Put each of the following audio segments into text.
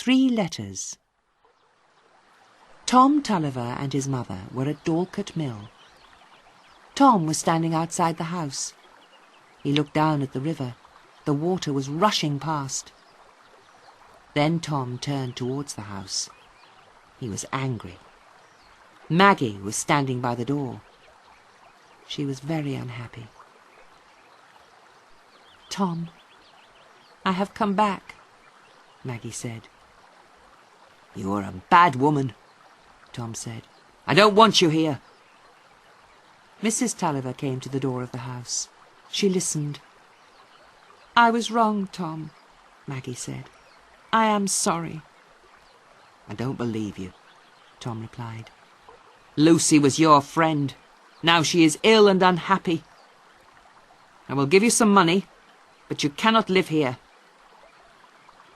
3 letters. Tom Tulliver and his mother were at Dorlcote Mill. Tom was standing outside the house. He looked down at the river. The water was rushing past. Then Tom turned towards the house. He was angry. Maggie was standing by the door. She was very unhappy. "Tom, I have come back," Maggie said. "You are a bad woman," Tom said. "I don't want you here." Mrs. Tulliver came to the door of the house. She listened. "I was wrong, Tom," Maggie said. "I am sorry." "I don't believe you," Tom replied. "Lucy was your friend. Now she is ill and unhappy. I will give you some money, but you cannot live here."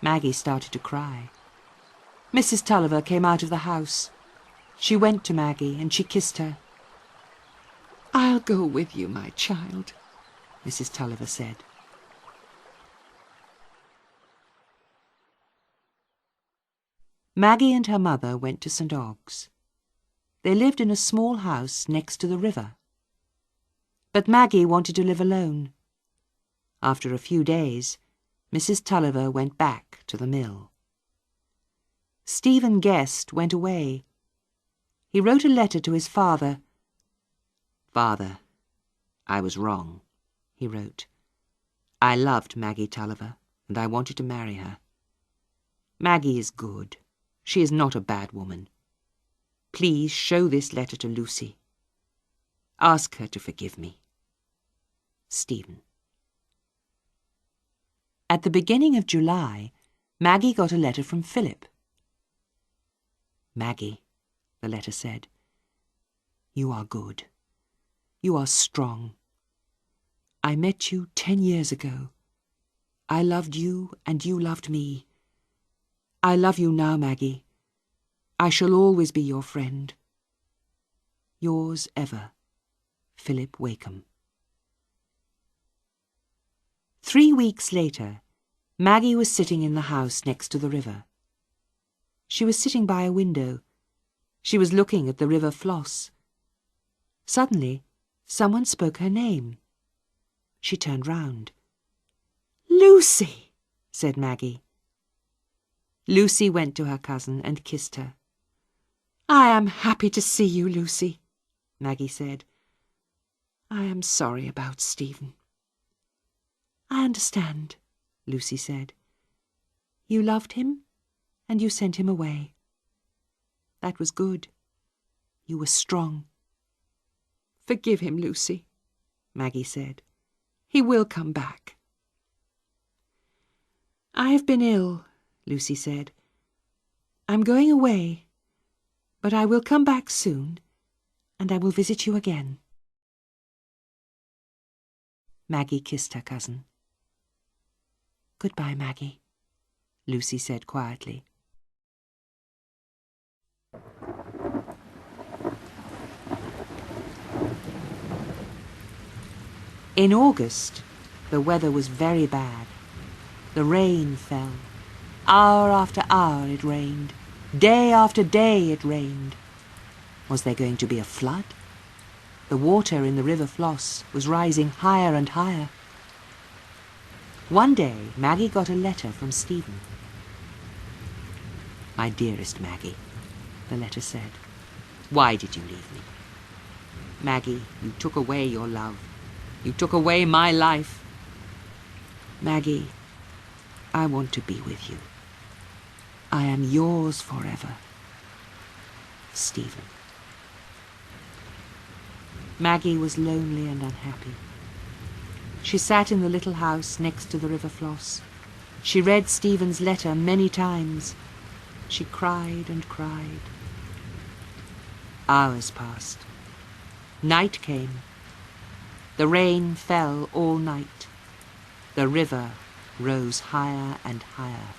Maggie started to cry. Mrs. Tulliver came out of the house. She went to Maggie and she kissed her. "I'll go with you, my child," Mrs. Tulliver said. Maggie and her mother went to St. Ogg's. They lived in a small house next to the river. But Maggie wanted to live alone. After a few days, Mrs. Tulliver went back to the mill. Stephen Guest went away. He wrote a letter to his father. "Father, I was wrong," he wrote. "I loved Maggie Tulliver, and I wanted to marry her. Maggie is good. She is not a bad woman. Please show this letter to Lucy. Ask her to forgive me. Stephen." At the beginning of July, Maggie got a letter from Philip. "Maggie," the letter said, "you are good. You are strong. I met you 10 years ago. I loved you and you loved me. I love you now, Maggie. I shall always be your friend. Yours ever, Philip Wakem." 3 weeks later, Maggie was sitting in the house next to the river. She was sitting by a window. She was looking at the river Floss. Suddenly, someone spoke her name. She turned round. "Lucy," said Maggie. Lucy went to her cousin and kissed her. "I am happy to see you, Lucy," Maggie said. "I am sorry about Stephen." "I understand," Lucy said. "You loved him, and you sent him away. That was good. You were strong." "Forgive him, Lucy," Maggie said. "He will come back." "I have been ill," Lucy said. "I'm going away, but I will come back soon, and I will visit you again." Maggie kissed her cousin. "Goodbye, Maggie," Lucy said quietly. In August, the weather was very bad. The rain fell. Hour after hour it rained. Day after day it rained. Was there going to be a flood? The water in the river Floss was rising higher and higher. One day, Maggie got a letter from Stephen. "My dearest Maggie," the letter said, "why did you leave me? Maggie, you took away your love. You took away my life. Maggie, I want to be with you. I am yours forever. Stephen." Maggie was lonely and unhappy. She sat in the little house next to the river Floss. She read Stephen's letter many times. She cried and cried. Hours passed. Night came. The rain fell all night. The river rose higher and higher.